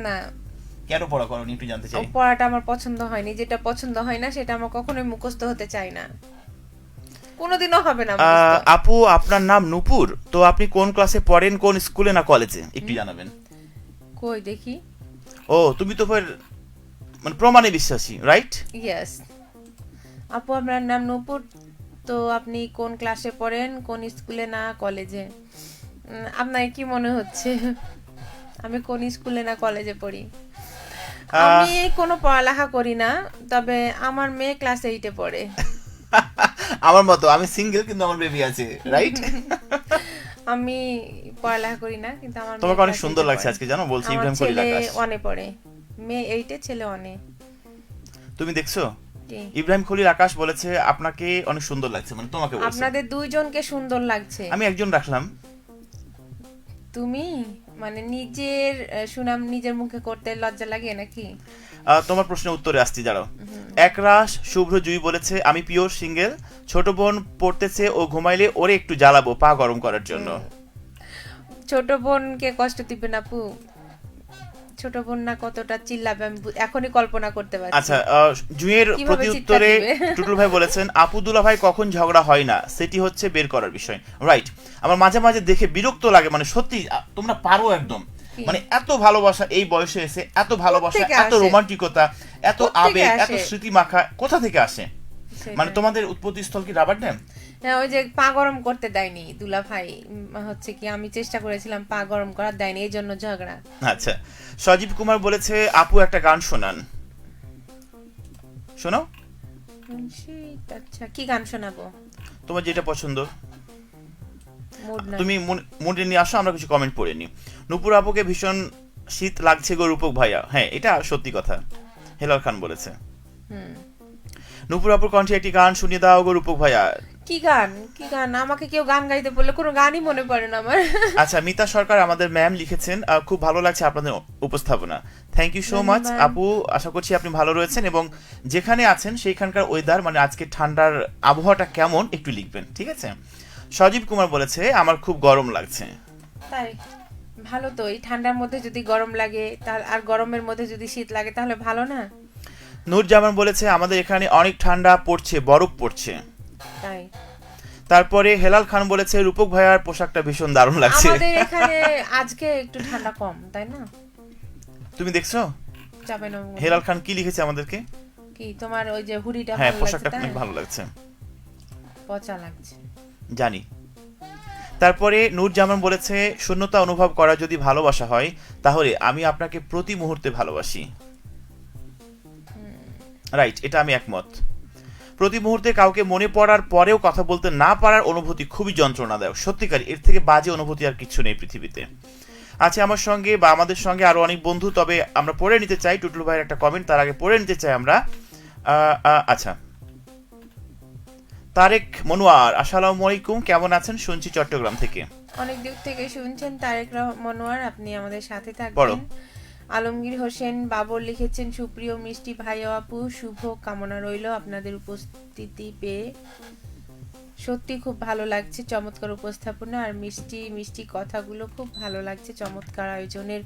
না, কেন পড়া করনি একটু জানতে চাই। পড়াটা আমার পছন্দ হয়নি, যেটা পছন্দ হয় না সেটা আমার কখনোই মুখস্থ হতে চাই না, কোনোদিনও হবে না মুখস্থ। আপু আপনার নাম নূপুর, তো আপনি কোন ক্লাসে পড়েন, কোন স্কুলে না কলেজে একটু জানাবেন। কই দেখি। ও তুমি তো মানে প্রমাণে বিশ্বাসী, রাইট? ইয়েস। আপু আপনার নাম নূপুর, তো আপনি কোন ক্লাসে পড়েন, কোন স্কুলে না কলেজে? আপনার কি মনে হচ্ছে আমি কোন স্কুলে না কলেজে পড়ি? আমি কোনো পড়ালেখা করি না, তবে আমার মেয়ে ক্লাস 8-এ পড়ে। আমার মতো, আমি সিঙ্গেল কিন্তু আমার বেবি আছে, রাইট? আমি পড়ালেখা করি না, কিন্তু আমার তোমাকে অনেক সুন্দর লাগছে আজকে, জানো, বলছি ইব্রাহিম খলিল আকাশ। অনে পড়ে, মেয়ে 8-এ, ছেলে অনে। তুমি দেখছো ইব্রাহিম খলিল আকাশ বলেছে আপনাকে অনেক সুন্দর লাগছে, মানে তোমাকে বলছে। আপনাদের দুইজনকে সুন্দর লাগছে। আমি একজন রাখলাম। তুমি মানে নিজের সুনাম নিজের মুখে করতে লজ্জা লাগে নাকি? তোমার প্রশ্নের উত্তরে আসছি, দাঁড়াও। একরাশ শুভ্র জুই বলেছে আমি পিওর সিঙ্গেল, ছোট বোন পড়তেছে, ও ঘুমাইলে ওরে একটু জ্বালাবো পা গরম করার জন্য। ছোট বোনকে কষ্ট দিবেন আপু, ছোট বোন না কতটা চিল্লাবে আমি এখনই কল্পনা করতে পারছি। আচ্ছা, জুয়ের প্রতি উত্তরে টুটুল ভাই বলেছেন আপুদুল্লা ভাই কখন ঝগড়া হয় না, সেটি হচ্ছে বের করার বিষয়, রাইট? আমার মাঝে মাঝে দেখে বিরক্ত লাগে, মানে সত্যি তোমরা পারো একদম, মানে এত ভালোবাসা এই বয়সে এসে, এত ভালোবাসা, এত রোমান্টিকতা, এত আবেগ, এত স্মৃতি মাখা কোথা থেকে আসে? মানে তোমাদের উৎপত্তি স্থল কি রাবার ড্যাম? হ্যাঁ, ওই যে পা গরম করতে দেয়নি দুলা ভাই, হচ্ছে কি আমি চেষ্টা করেছিলাম পা গরম করার, দেয়নি, এই জন্য ঝগড়া। আচ্ছা, সজীব কুমার বলেছে আপু একটা গান শোনান। শোনো। আচ্ছা, কি গান শোনাবো? তোমার যেটা পছন্দ, তুমি মুডে নিয়ে আসো, আমরা কিছু কমেন্ট পড়ে নি। নূপুর আপুকে ভীষণ শীত লাগছে গো রূপক ভাইয়া। হ্যাঁ, এটা সত্যি কথা, হেলাল খান বলেছে। নূপুর আপুর কণ্ঠে একটি গান শুনিয়ে দাও গো রূপক ভাইয়া। কি গান? কি গান? আমাকে কেউ গান গাইতে বললে কোনো গানই মনে পড়ে না আমার। আচ্ছা, মিতা সরকার আমাদের ম্যাম লিখেছেন খুব ভালো লাগছে আপনাদের উপস্থাপনা। থ্যাংক ইউ সো মাচ আপু, আশা করছি আপনি ভালো রয়েছেন এবং যেখানে আছেন সেইখানকার ওয়েদার, মানে আজকে ঠান্ডার আবহাওয়াটা কেমন একটু লিখবেন, ঠিক আছে? সজীব কুমার বলেছে আমার খুব গরম লাগছে। তাই ভালো তো, এই ঠান্ডার মধ্যে যদি গরম লাগে আর গরমের মধ্যে যদি শীত লাগে তাহলে ভালো না? নূর জামান বলেছে আমাদের এখানে অনেক ঠান্ডা পড়ছে, বরফ পড়ছে। তাই। তারপরে হেলাল খান বলেছে রূপক ভাইয়ার পোশাকটা ভীষণ দারুণ লাগছে। আমাদের এখানে আজকে একটু ঠান্ডা কম, তাই না? তুমি দেখছো যাবে না? হেলাল খান কি লিখেছে আমাদেরকে? কি তোমার ওই যে হুডিটা? হ্যাঁ, পোশাকটা অনেক ভালো লাগছে। পচা লাগছে জানি। তারপরে নূর জামান বলেছে শূন্যতা অনুভব করা যদি ভালোবাসা হয় তাহলে আমি আপনাকে প্রতি মুহূর্তে ভালোবাসি। রাইট, এটা আমি একমত। প্রতি মুহূর্তে কাউকে মনে পড়ার পরেও কথা বলতে না পারার অনুভূতি খুবই যন্ত্রণাদায়ক, সত্যিকারই এর থেকে বাজে অনুভূতি আর কিছু নেই পৃথিবীতে। আছে আমার সঙ্গে বা আমাদের সঙ্গে আরো অনেক বন্ধু, তবে আমরা পড়ে নিতে চাই টুটুল ভাইয়ের একটা কমেন্ট, তার আগে পড়ে নিতে চাই আমরা। আচ্ছা, তারেক মনোয়ার, আসসালামু আলাইকুম, কেমন আছেন? শুনছি চট্টগ্রাম থেকে। অনেক দূর থেকে শুনছেন তারেক মনোয়ার, আপনি আমাদের সাথে থাকবেন। আলমগীর হোসেন বাবর লিখেছেন সুপ্রিয় মিষ্টি ভাই ও আপু, শুভ কামনা রইল আপনাদের উপস্থিতি পেয়ে, সত্যি খুব ভালো লাগছে, চমৎকার উপস্থাপনা আর মিষ্টি মিষ্টি কথাগুলো খুব ভালো লাগছে, চমৎকার আয়োজনের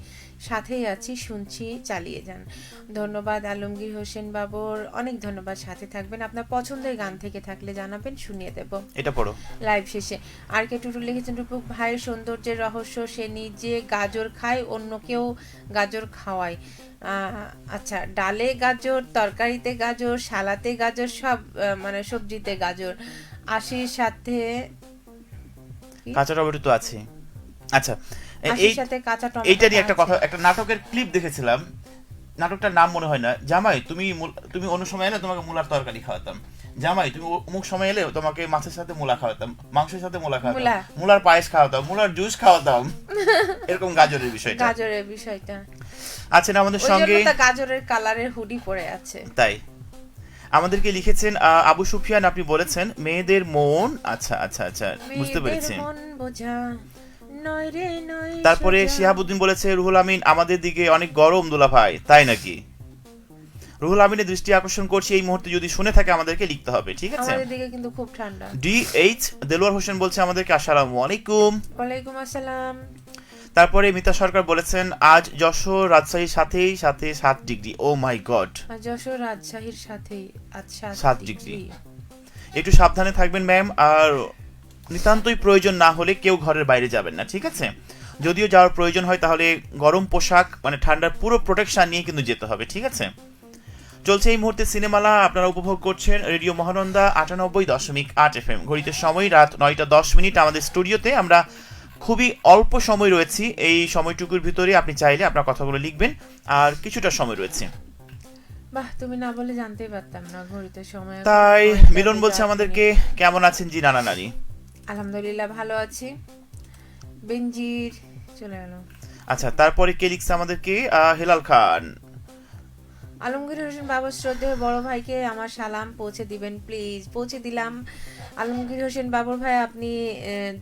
সাথেই আছি, শুনছি, চালিয়ে যান। ধন্যবাদ আলমগীর হোসেন বাবর, অনেক ধন্যবাদ, সাথে থাকবেন। আপনার পছন্দের গান থেকে থাকলে জানাবেন, শুনিয়ে দেব এটা পড়ো লাইভ শেষে। আর কে টুটুল লিখেছেন রূপক ভাইয়ের সৌন্দর্যের রহস্য, সে নিজে গাজর খায়, অন্যকেও গাজর খাওয়ায়। আচ্ছা, ডালে গাজর, তরকারিতে গাজর, সালাতে গাজর, সব মানে সবজিতে গাজর, আশির সাথে কাঁচা টমেটো তো আছে। আচ্ছা, আশির সাথে কাঁচা টমেটো, এইটা নিয়ে একটা কথা, একটা নাটকের ক্লিপ দেখেছিলাম, নাটকটার নাম মনে হয় না। জামাই তুমি অন্য সময় এলে তোমাকে মূলার তরকারি খাওয়াতাম, জামাই তুমি অমুক সময় এলে তোমাকে মাছের সাথে মূলা খাওয়াতাম, মাংসের সাথে মূলা খাওয়াতাম, মূলার পায়েস খাওয়াতাম, মূলার জুস খাওয়াতাম, এরকম গাজরের বিষয়টা আছে না আমাদের সঙ্গে। গাজরের কালারের হুডি পরে আছে। তাই আমাদেরকে লিখেছেন আবু সুফিয়ান, আপনি বলেছেন মেয়েদের মন। আচ্ছা আচ্ছা আচ্ছা, বুঝতে পেরেছি। তারপরে শিহাবুদ্দিন বলেছে রুহুল আমিন আমাদের দিকে অনেক গরম দুলা ভাই, তাই নাকি? রুহুল আমিনের দৃষ্টি আকর্ষণ করছি এই মুহূর্তে, যদি শুনে থাকে আমাদেরকে লিখতে হবে, ঠিক আছে? আমাদের দিকে কিন্তু খুব ঠান্ডা। DH দেলোয়ার হোসেন বলছে আমাদেরকে আসসালামু আলাইকুম। ওয়ালাইকুম আসসালাম। তারপরে মিতা সরকার বলেছেন আজ যশোর রাজশাহীর সাথেই সাথে 7 ডিগ্রি। ও মাই গড, আর যশোর রাজশাহীর সাথেই আচ্ছা 7 ডিগ্রি। একটু সাবধানে থাকবেন ম্যাম, আর নিতান্তই প্রয়োজন না হলে কেউ ঘরের বাইরে যাবেন না, ঠিক আছে? যদিও যাওয়ার প্রয়োজন হয় তাহলে গরম পোশাক মানে ঠান্ডার পুরো প্রোটেকশন নিয়ে কিন্তু যেতে হবে, ঠিক আছে? চলছে এই মুহূর্তে সিনেমালা, আপনারা উপভোগ করছেন রেডিও মহানন্দা 98.8 FM। ঘড়িতে সময় রাত 9:10। আমাদের স্টুডিওতে আমরা খুবই অল্প সময় রয়েছি, এই সময়টুকুর ভিতরে আপনি চাইলে আপনার কথাগুলো লিখবেন, আর কিছুটা সময় রয়েছে। বাহ, তুমি না বলে জানতেই পারতাম না ঘড়িতে সময়। তাই মিলন বলছে আমাদেরকে কেমন আছেন জি নানা নারী? আলহামদুলিল্লাহ ভালো আছি। বেনজির চলে গেল। আচ্ছা, তারপরে কে লিখছে আমাদেরকে? হেলাল খান। আলমগীর হোসেন বাবুর শ্রদ্ধেয় বড় ভাইকে আমার সালাম পৌঁছে দিবেন প্লিজ। পৌঁছে দিলাম। আলমগীর হোসেন বাবুর ভাই, আপনি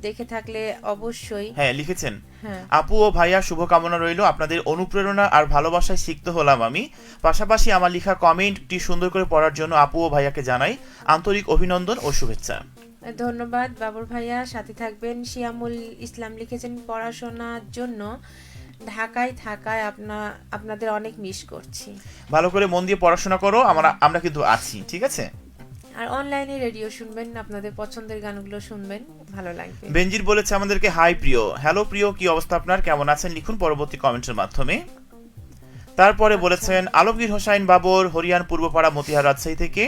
দেখে থাকলে অবশ্যই। হ্যাঁ, লিখেছেন। হ্যাঁ, আপু ও ভাইয়া শুভকামনা রইল, আপনাদের অনুপ্রেরণা আর ভালোবাসায় সিক্ত হলাম আমি। পাশাপাশি আমার লেখা কমেন্টটি সুন্দর করে পড়ার জন্য আপু ও ভাইয়াকে জানাই আন্তরিক অভিনন্দন ও শুভেচ্ছা। ধন্যবাদ বাবুর ভাইয়া, সাথে থাকবেন। শিয়ামুল ইসলাম লিখেছেন পড়াশোনার জন্য ঢাকায় থাকায় আপনাদের অনেক মিস করছি। ভালো করে মন দিয়ে পড়াশোনা করো, আমরা কিন্তু আছি, ঠিক আছে? আর অনলাইনে রেডিও শুনবেন, আপনাদের পছন্দের গানগুলো শুনবেন, ভালো লাগবে। বেনজির বলেছে আমাদেরকে হাই প্রিয়। হ্যালো প্রিয়, কি অবস্থা আপনার, কেমন আছেন লিখুন পরবর্তী কমেন্টের মাধ্যমে। তারপরে বলেছেন আলমগীর হোসাইন বাবর, হরিয়ান পূর্বপাড়া মতিহার রাজশাহী থেকে,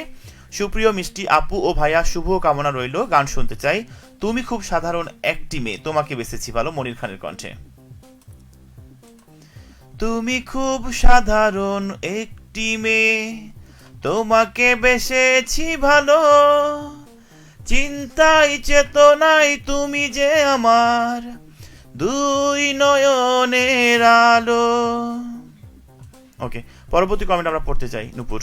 সুপ্রিয় মিষ্টি আপু ও ভাইয়া শুভ কামনা রইল, গান শুনতে চাই। তুমি খুব সাধারণ একটি মেয়ে, তোমাকে বেঁচেছি ভালো, মনির খানের কণ্ঠে। তুমি খুব সাধারণ একটি মেয়ে, তোমাকে বেসেছি ভালো, চিন্তাই চেতনাই তুমি যে আমার দুই নয়নের আলো। ওকে, পরবর্তী কমেন্ট আমরা পড়তে চাই। নূপুর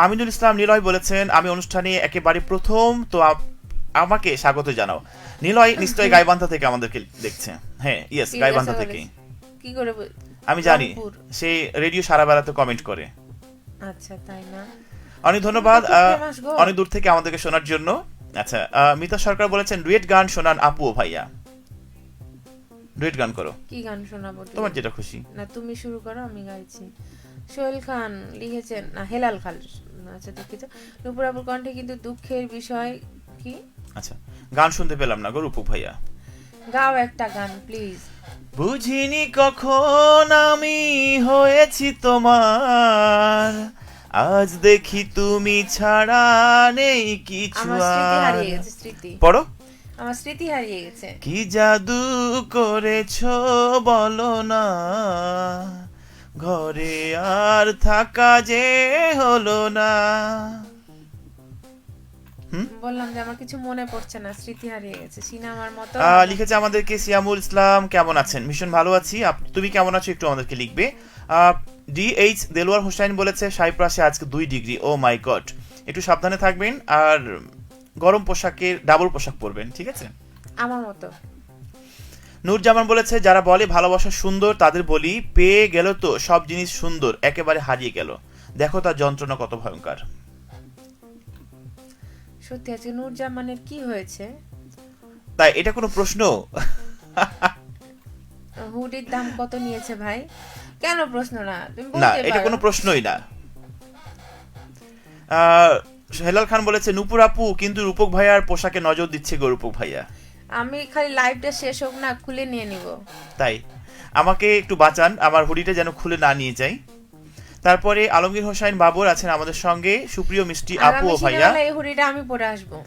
আমিনুল ইসলাম নিলয় বলেছেন আমি অনুষ্ঠানে একেবারে প্রথম, তো আমাকে স্বাগত জানাও। নিলয় নিশ্চয়ই গাইবান্ধা থেকে আমাদেরকে দেখছে। হ্যাঁ, ইয়েস, গাইবান্ধা থেকে। কি করে আমি জানি, সে রেডিও সারা বেলাতে কমেন্ট করে। আচ্ছা, তাই না? অনেক ধন্যবাদ অনেক দূর থেকে আমাদেরকে শোনার জন্য। আচ্ছা, মিতা সরকার বলেছেন ডুয়েট গান শোনান আপু ও ভাইয়া। ডুয়েট গান করো। কি গান শোনাবো? তোমার যেটা খুশি। না, তুমি শুরু করো, আমি গাইছি। সোহেল খান লিখেছেন, না হেলাল খান, আচ্ছা দুঃখিত। নূপুর আপুর কণ্ঠে কিন্তু দুঃখের বিষয় কি? আচ্ছা, গান শুনতে পেলাম না গো রূপক ভাইয়া। গাও একটা গান প্লিজ। বুঝিনি কখন আমি হয়েছি তোমার, আজ দেখি তুমি ছাড়া নেই কিছু। আমার স্মৃতি হারিয়ে গেছে, স্মৃতি পড়ো। আমার স্মৃতি হারিয়ে গেছে। কি জাদু করেছো বলো না, ঘরে আর থাকা যে হলো না। বললাম যে আমার কিছু মনে পড়ছে না, স্মৃতি হারিয়ে গেছে, সিনেমার মতো। লিখেছে আমাদেরকে সিয়ামুল ইসলাম, কেমন আছেন? ভীষণ ভালো আছি, তুমি কেমন আছো একটু আমাদেরকে লিখবে। ডিএইচ দেলোয়ার হোসেন বলেছে সাইপ্রাসে আজকে 2 ডিগ্রি। ও মাই গড, একটু সাবধানে থাকবেন, আর গরম পোশাকের ডাবল পোশাক পরবেন, ঠিক আছে? আমার মতো। নূরজামান বলেছে যারা বলে ভালোবাসা সুন্দর তাদের বলি, পেয়ে গেল তো সব জিনিস সুন্দর একেবারে হারিয়ে গেল, দেখো তার যন্ত্রণা কত ভয়ঙ্কর। সত্যি আজকে নূরজামানের কি হয়েছে? তাই এটা কোনো প্রশ্ন? হুডির দাম কত নিয়েছে ভাই? কেন প্রশ্ন না? তুমি না, বলতে এটা পারো। কোনো প্রশ্নই না। হেলাল খান বলেছে নূপুর আপু কিন্তু রূপক ভাইয়ার পোশাকে নজর দিচ্ছে গো রূপক ভাইয়া। আমি খালি লাইভটা শেষ হোক না, খুলে নিয়ে নিব। তাই আমাকে একটু বাঁচান, আমার হুডিটা যেন খুলে না নিয়ে যাই। তারপরে আলমগীর হোসাইন বাবর আছেন আমাদের সঙ্গে, সুপ্রিয় মিষ্টি আপু ও ভাইয়া, এই হুডিটা আমি পরে আসবো।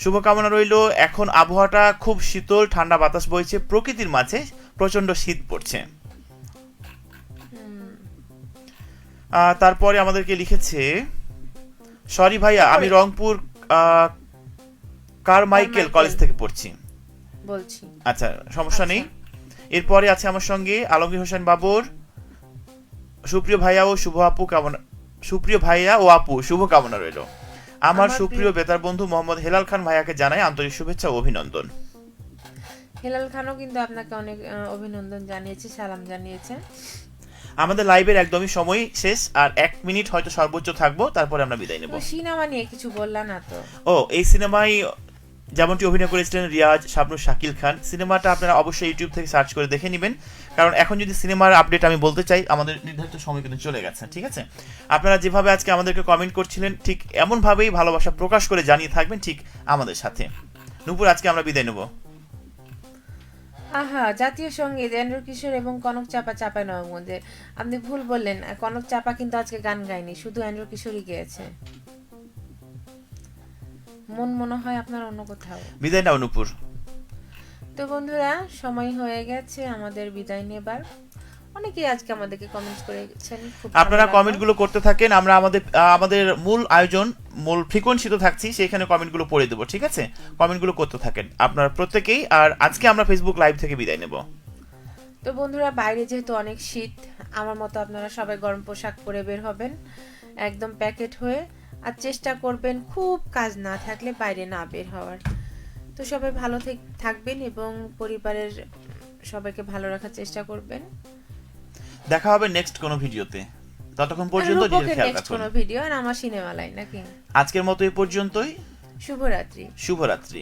শুভকামনা রইল। এখন আবহাওয়াটা খুব শীতল, ঠান্ডা বাতাস বইছে, প্রকৃতির মাঝে প্রচন্ড শীত পড়ছে। তারপরে আমাদেরকে লিখেছে সরি ভাইয়া আমি রংপুর কারমাইকেল কলেজ থেকে পড়ছি বলছি। আচ্ছা, সমস্যা নেই। এরপরে আছে আমার সঙ্গে আলমগীর হোসেন বাবর, সুপ্রিয় ভাইয়া ও শুভ আপু, সুপ্রিয় ভাইয়া ও আপু শুভ কামনা রইল। আমার সুপ্রিয় বেতার বন্ধু মোহাম্মদ হেলাল খান ভাইয়াকে জানাই আন্তরিক শুভেচ্ছা ও অভিনন্দন। হেলাল খানও কিন্তু আপনাকে অনেক অভিনন্দন জানিয়েছে, সালাম জানিয়েছে। আমাদের লাইভের একদমই সময় শেষ, আর 1 মিনিট হয়তো সর্বোচ্চ থাকবো, তারপরে আমরা বিদায় নেব। সিনেমা নিয়ে কিছু বললা না তো? ও, এই সিনেমায় যেমনটি অভিনয় করেছিলেন রিয়াজ, শাবনূর, শাকিল খান। সিনেমাটা আপনারা অবশ্যই ইউটিউব থেকে সার্চ করে দেখে নেবেন, কারণ এখন যদি সিনেমার আপডেট আমি বলতে চাই আমাদের নির্ধারিত সময় কিন্তু চলে গেছে। ঠিক আছে, আপনারা যেভাবে আজকে আমাদেরকে কমেন্ট করছিলেন ঠিক এমনভাবেই ভালোবাসা প্রকাশ করে জানিয়ে থাকবেন ঠিক আমাদের সাথে। নূপুর, আজকে আমরা বিদায় নেব। আহা, জাতীয় সঙ্গীত এন্ড্রু কিশোর এবং কনক চাপা চাপায় নবগঞ্জের। আপনি ভুল বললেন, কনক চাপা কিন্তু আজকে গান গায়নি, শুধু এন্ড্রু কিশোরই গেয়েছে। মন মনে হয় আপনার অন্য কোথাও। বিদায় নাও নূপুর। তো বন্ধুরা, সময় হয়ে গেছে আমাদের বিদায় নেবার। অনেকেই আজকে আমাদেরকে কমেন্টস করেছেন, খুব ভালো আপনারা লাগলো। কমেন্টগুলো করতে থাকেন, আমরা আমাদের মূল আয়োজন, মূল ফ্রিকোয়েন্সিতে থাকছি, সেখানে কমেন্টগুলো পড়ে দেবো। ঠিক আছে, কমেন্টগুলো করতে থাকেন আপনারা প্রত্যেকেই। আর আজকে আমরা ফেসবুক লাইভ থেকে বিদায় নেব। তো বন্ধুরা, বাইরে যেহেতু অনেক শীত, আমার মতো আপনারা সবাই গরম পোশাক পরে বের হবেন, একদম প্যাকেট হয়ে। আর চেষ্টা করবেন খুব কাজ না থাকলে বাইরে না বের হওয়ার। তো সবাই ভালো থাকবেন এবং পরিবারের সবাইকে ভালো রাখার চেষ্টা করবেন। দেখা হবে নেক্সট কোনো ভিডিওতে, ততক্ষণ পর্যন্ত নিজের রূপকের খেয়াল next রাখুন। কোনো ভিডিও আর আমার সিনেমা লাইন নাকি। আজকের মতো এই পর্যন্তই। শুভরাত্রি। শুভরাত্রি।